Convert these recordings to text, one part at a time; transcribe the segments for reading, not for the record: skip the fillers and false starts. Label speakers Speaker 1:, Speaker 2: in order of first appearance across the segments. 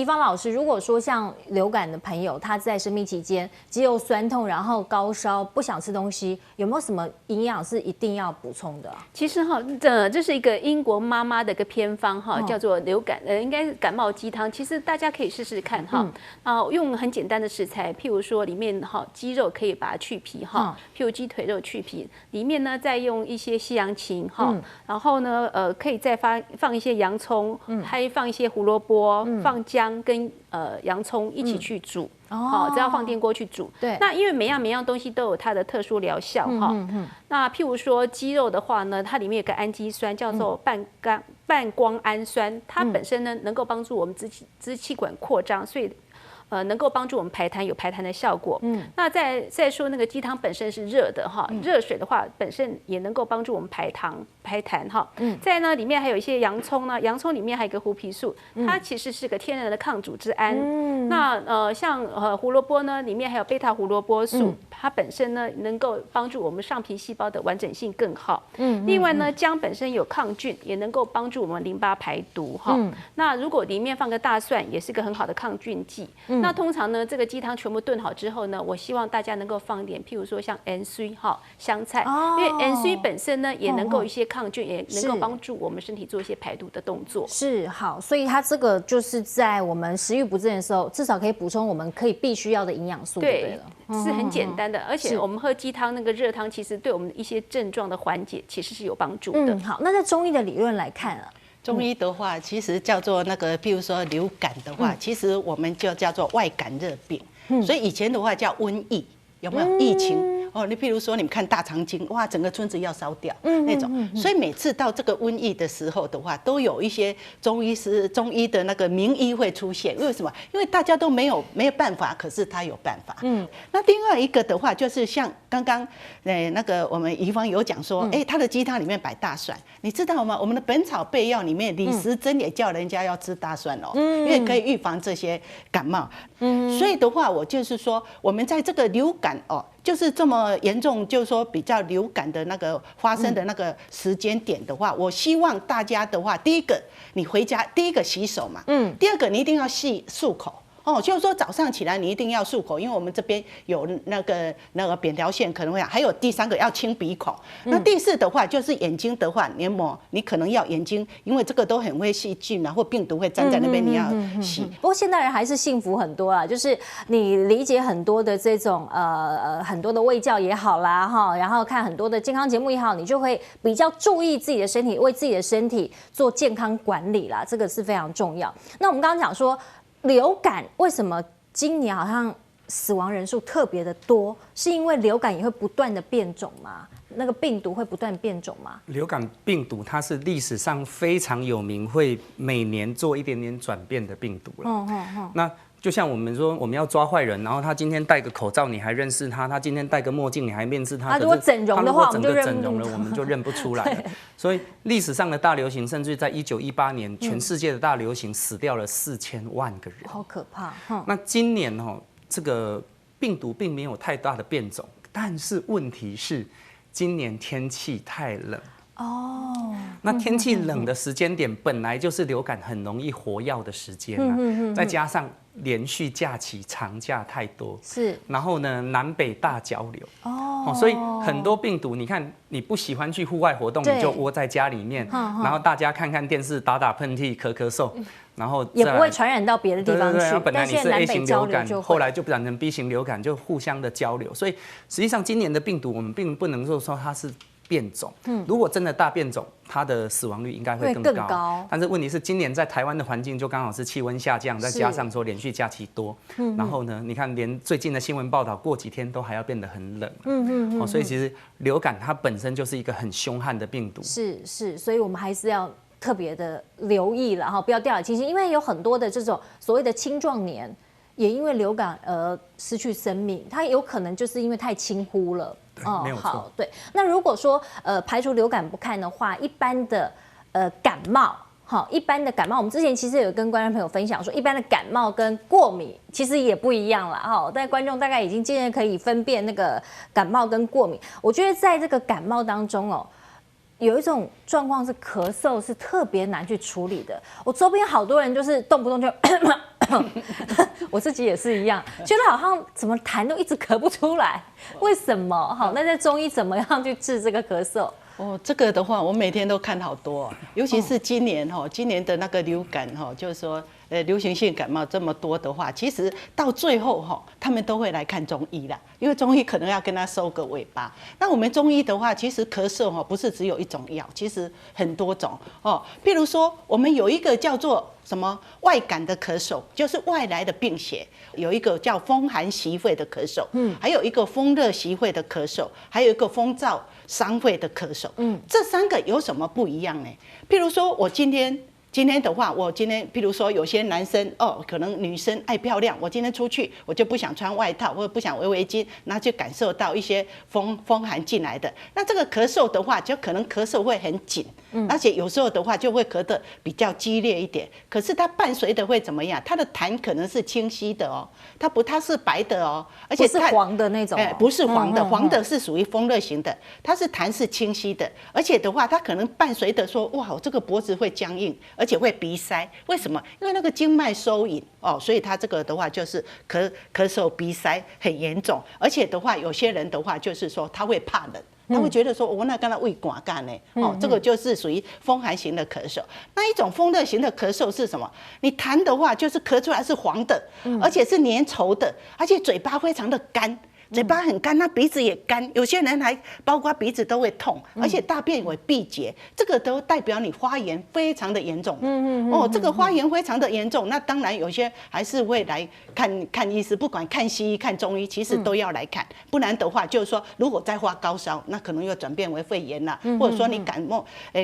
Speaker 1: 宜芳老师，如果说像流感的朋友，他在生病期间肌肉酸痛，然后高烧，不想吃东西，有没有什么营养是一定要补充的啊？
Speaker 2: 其实哈，这是一个英国妈妈的一个偏方哈，叫做流感应该是感冒鸡汤。其实大家可以试试看哈，用很简单的食材，譬如说里面哈鸡肉可以把它去皮哈，譬如鸡腿肉去皮，里面呢再用一些西洋芹哈，然后呢可以再放一些洋葱，还放一些胡萝卜，放姜跟洋葱一起去煮。好，只要放电锅去煮。对，那因为每样东西都有它的特殊疗效哈。那譬如说鸡肉的话呢，它里面有个氨基酸叫做半胱氨酸，它本身呢能够帮助我们支气管扩张，所以能够帮助我们排痰，有排痰的效果。那再说那个鸡汤本身是热的哈，热水的话本身也能够帮助我们排痰哈。再呢里面还有一些洋葱呢，洋葱里面还有一个胡皮素，它其实是个天然的抗组织胺。那像胡萝卜呢，里面还有贝塔胡萝卜素，它本身呢能够帮助我们上皮细胞的完整性更好。另外呢，姜本身有抗菌，也能够帮助我们淋巴排毒哈。那如果里面放个大蒜，也是个很好的抗菌剂。那通常呢，这个鸡汤全部炖好之后呢，我希望大家能够放一点，譬如说像盐水哈、香菜，因为盐水本身呢也能够一些抗菌，也能够帮助我们身体做一些排毒的动作。
Speaker 1: 是好，所以它这个就是在我们食欲不振的时候，至少可以补充我们必须要的营养素，对了，
Speaker 2: 是很简单的。而且我们喝鸡汤那个热汤，其实对我们一些症状的缓解其实是有帮助的。
Speaker 1: 好，那在中医的理论来看啊。
Speaker 3: 中医的话，其实叫做那个，譬如说流感的话，其实我们就叫做外感热病，所以以前的话叫瘟疫，有没有疫情？哦，你譬如说，你们看大长今，哇，整个村子要烧掉那种，所以每次到这个瘟疫的时候的话，都有一些中医的那个名医会出现。为什么？因为大家都没有办法，可是他有办法。那另外一个的话，就是像刚刚那个我们宜芳有讲说，他的鸡汤里面摆大蒜，你知道吗？我们的《本草备药》里面，李时珍也叫人家要吃大蒜哦，因为可以预防这些感冒。所以的话，我就是说，我们在这个流感哦。就是这么严重，就是说比较流感的那个发生的那个时间点的话，我希望大家的话，第一个你回家第一个洗手嘛，第二个你一定要漱口。就是说早上起来你一定要漱口，因为我们这边有那个扁桃腺可能会，还有第三个要清鼻孔。那第四的话就是眼睛的话，黏膜你可能要眼睛，因为这个都很会细菌啊或病毒会粘在那边，你要洗。
Speaker 1: 不过现代人还是幸福很多啊，就是你理解很多的这种很多的卫教也好啦哈，然后看很多的健康节目也好，你就会比较注意自己的身体，为自己的身体做健康管理啦，这个是非常重要。那我们刚刚讲说。流感为什么今年好像死亡人数特别的多？是因为流感也会不断的变种吗？那个病毒会不断变种吗？
Speaker 4: 流感病毒它是历史上非常有名，会每年做一点点转变的病毒了。那就像我们说，我们要抓坏人，然后他今天戴个口罩，你还认识他；他今天戴个墨镜，你还面试他。
Speaker 1: 如果整容的话，
Speaker 4: 我们就认不出来了。所以历史上的大流行，甚至在1918年，全世界的大流行死掉了4000万个人，
Speaker 1: 好可怕。
Speaker 4: 那今年这个病毒并没有太大的变种，但是问题是今年天气太冷。那天气冷的时间点本来就是流感很容易活跃的时间再加上连续假期长假太多，然后呢南北大交流，所以很多病毒，你看你不喜欢去户外活动，你就窝在家里面，然后大家看看电视，打喷嚏，咳嗽，然后
Speaker 1: 也不会传染到别的地方去。
Speaker 4: 对，本来你是 A 型流感，后来就转成 B 型流感，就互相的交流。所以实际上今年的病毒，我们并不能够说它是变种。如果真的大变种，它的死亡率应该会更高。但是问题是，今年在台湾的环境就刚好是气温下降，再加上说连续假期多，然后呢，你看连最近的新闻报道，过几天都还要变得很冷。所以其实流感它本身就是一个很凶悍的病毒。
Speaker 1: 是，所以我们还是要特别的留意了哈，不要掉以轻心，因为有很多的这种所谓的青壮年，也因为流感而失去生命，它有可能就是因为太轻忽了。
Speaker 4: 没有错。
Speaker 1: 对。那如果说排除流感不看的话，一般的感冒，一般的感冒，我们之前其实有跟观众朋友分享说，一般的感冒跟过敏其实也不一样啦但观众大概已经渐渐可以分辨那个感冒跟过敏。我觉得在这个感冒当中有一种状况是咳嗽是特别难去处理的。我周边好多人就是动不动就我自己也是一样，觉得好像怎么痰都一直咳不出来，为什么？好，那在中医怎么样去治这个咳嗽？
Speaker 3: 哦，这个的话，我每天都看好多，尤其是今年今年的那个流感就是说，流行性感冒这么多的话，其实到最后他们都会来看中医啦，因为中医可能要跟他收个尾巴。那我们中医的话，其实咳嗽不是只有一种药，其实很多种譬如说，我们有一个叫做什么外感的咳嗽，就是外来的病邪，有一个叫风寒袭肺的咳嗽，还有一个风热袭肺的咳嗽，还有一个风燥伤肺的咳嗽，这3个有什么不一样呢？譬如说，我今天的话，譬如说有些男生可能女生爱漂亮，我今天出去我就不想穿外套或者不想围围巾，那就感受到一些风寒进来的。那这个咳嗽的话，就可能咳嗽会很紧，而且有时候的话就会咳得比较激烈一点。可是它伴随的会怎么样？它的痰可能是清晰的它是白的而且
Speaker 1: 不是黄的那种
Speaker 3: 不是黄的，黄的是属于风热型的，它是痰是清晰的，而且的话它可能伴随的说，哇，这个脖子会僵硬，而且会鼻塞。为什么？因为那个经脉收引所以它这个的话就是咳嗽鼻塞很严重，而且的话有些人的话就是说他会怕冷。他会觉得说，我那跟他胃寒干呢，这个就是属于风寒型的咳嗽。那一种风热型的咳嗽是什么？你痰的话，就是咳出来是黄的，而且是粘稠的，而且嘴巴非常的干。嘴巴很干，那鼻子也干，有些人还包括鼻子都会痛，而且大便会闭结，这个都代表你发炎非常的严重。这个发炎非常的严重，那当然有些还是会来看医师，不管看西医看中医，其实都要来看，不然的话就是说，如果再发高烧，那可能又转变为肺炎啦，或者说你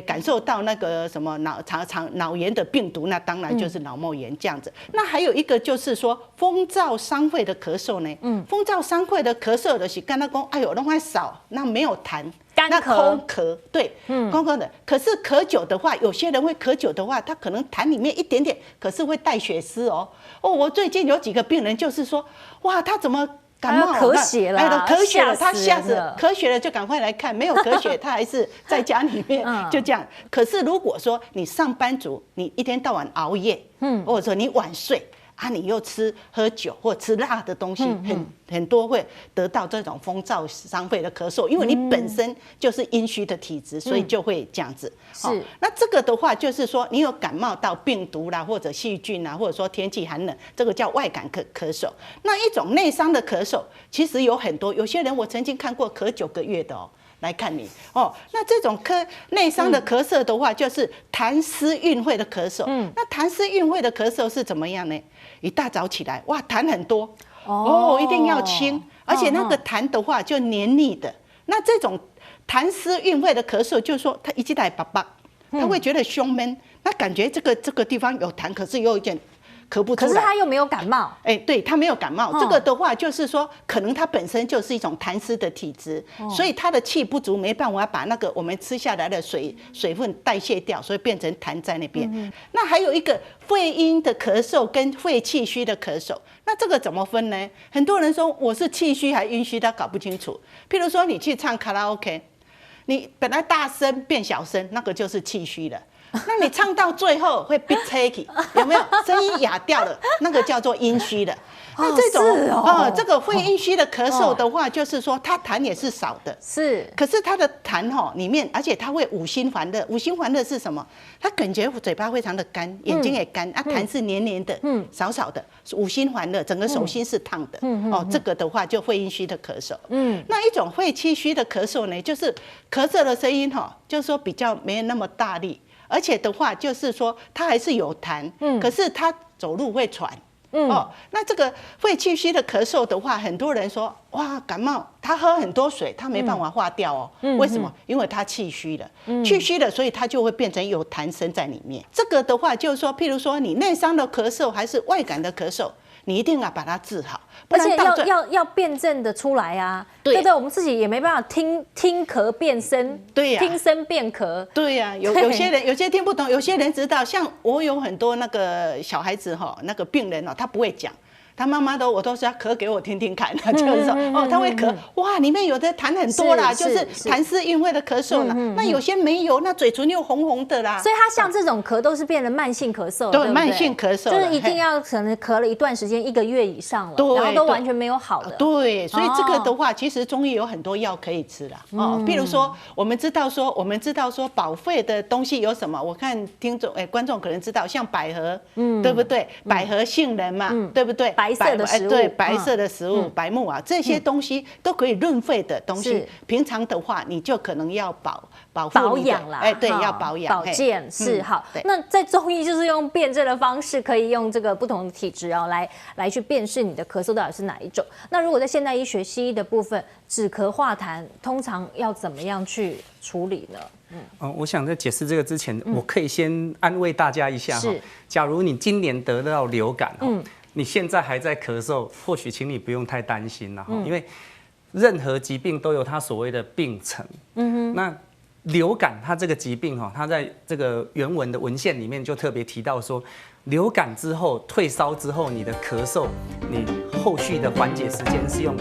Speaker 3: 感受到那个什么脑炎的病毒，那当然就是脑膜炎这样子。那还有一个就是说风燥伤肺的咳嗽呢，风燥伤肺的咳嗽的是跟他讲，哎呦，那块少，那没有痰，那空咳，对，空咳的。可是咳久的话，有些人会咳久的话，他可能痰里面一点点，可是会带血丝我最近有几个病人就是说，哇，他怎么感冒
Speaker 1: 咳血了，
Speaker 3: 咳血了，他吓死了，咳血了就赶快来看，没有咳血他还是在家里面就这样。可是如果说你上班族，你一天到晚熬夜，或者说你晚睡。你又喝酒或吃辣的东西，很多会得到这种风燥伤肺的咳嗽，因为你本身就是阴虚的体质，所以就会这样子。
Speaker 1: 是，
Speaker 3: 那这个的话就是说，你有感冒到病毒啦，或者细菌啦，或者说天气寒冷，这个叫外感咳嗽。那一种内伤的咳嗽，其实有很多，有些人我曾经看过咳9个月的来看你那这种内伤的咳嗽的话，就是痰湿运会的咳嗽。那痰湿运会的咳嗽是怎么样呢？一大早起来，哇，痰很多一定要清，而且那个痰的话就黏腻的。那这种痰湿运会的咳嗽，就是说他一进来爸爸，他会觉得胸闷，那感觉这个地方有痰，可是又有点咳不出来。
Speaker 1: 可是他又没有感冒。
Speaker 3: 对，他没有感冒。这个的话就是说，可能他本身就是一种痰湿的体质，所以他的气不足，没办法把那个我们吃下来的水分代谢掉，所以变成痰在那边。那还有一个肺阴的咳嗽跟肺气虚的咳嗽，那这个怎么分呢？很多人说我是气虚还阴虚，他搞不清楚。譬如说你去唱卡拉 OK， 你本来大声变小声，那个就是气虚了。那你唱到最后会憋气，有没有？声音哑掉了，那个叫做阴虚的。那这种这个肺阴虚的咳嗽的话，就是说它痰也是少的，
Speaker 1: 是。
Speaker 3: 可是它的痰里面，而且它会五心烦热。五心烦热是什么？它感觉嘴巴非常的干，眼睛也干，痰是黏黏的，少少的。五心烦热，整个手心是烫的。这个的话就肺阴虚的咳嗽。那一种肺气虚的咳嗽呢，就是咳嗽的声音就是说比较没有那么大力。而且的话，就是说它还是有痰，可是它走路会喘，那这个肺气虚的咳嗽的话，很多人说，哇，感冒他喝很多水，他没办法化掉为什么？因为他气虚了，气虚了，所以他就会变成有痰生在里面。这个的话，就是说，譬如说你内伤的咳嗽还是外感的咳嗽，你一定要把它治好，
Speaker 1: 而且要辩证的出来啊，对不对？我们自己也没办法听咳辨声，
Speaker 3: 对呀，
Speaker 1: 听声辨咳，
Speaker 3: 对呀。有些人有些听不懂，有些人知道。像我有很多那个小孩子那个病人他不会讲，他妈妈我都是要咳给我听听看，就是说哦，他会咳，哇，里面有的痰很多啦，就是痰湿运会的咳嗽啦。那有些没有，那嘴唇又红红的啦。
Speaker 1: 所以它像这种咳都是变成慢性咳嗽，
Speaker 3: 对，慢性咳嗽，
Speaker 1: 就是一定要可能咳了一段时间，1个月以上了，然后都完全没有好的。
Speaker 3: 对，所以这个的话，其实中医有很多药可以吃啦。哦，譬如说，我们知道说保肺的东西有什么？我看观众可能知道，像百合，对不对？百合、杏仁嘛，对不对？
Speaker 1: 白色的食物，
Speaker 3: 对，白色的食物，白木啊，这些东西都可以润肺的东西。平常的话，你就可能要保
Speaker 1: 养啦，
Speaker 3: 对，要保养
Speaker 1: 保健是好。那在中医就是用辨证的方式，可以用这个不同的体质来去辨识你的咳嗽到底是哪一种。那如果在现代医学西医的部分，止咳化痰通常要怎么样去处理呢？
Speaker 4: 我想在解释这个之前，我可以先安慰大家一下哈。假如你今年得到流感，你现在还在咳嗽，或许请你不用太担心了哈，因为任何疾病都有它所谓的病程。那流感它这个疾病哈，它在这个原文的文献里面就特别提到说，流感之后退烧之后，你的咳嗽，你后续的缓解时间是用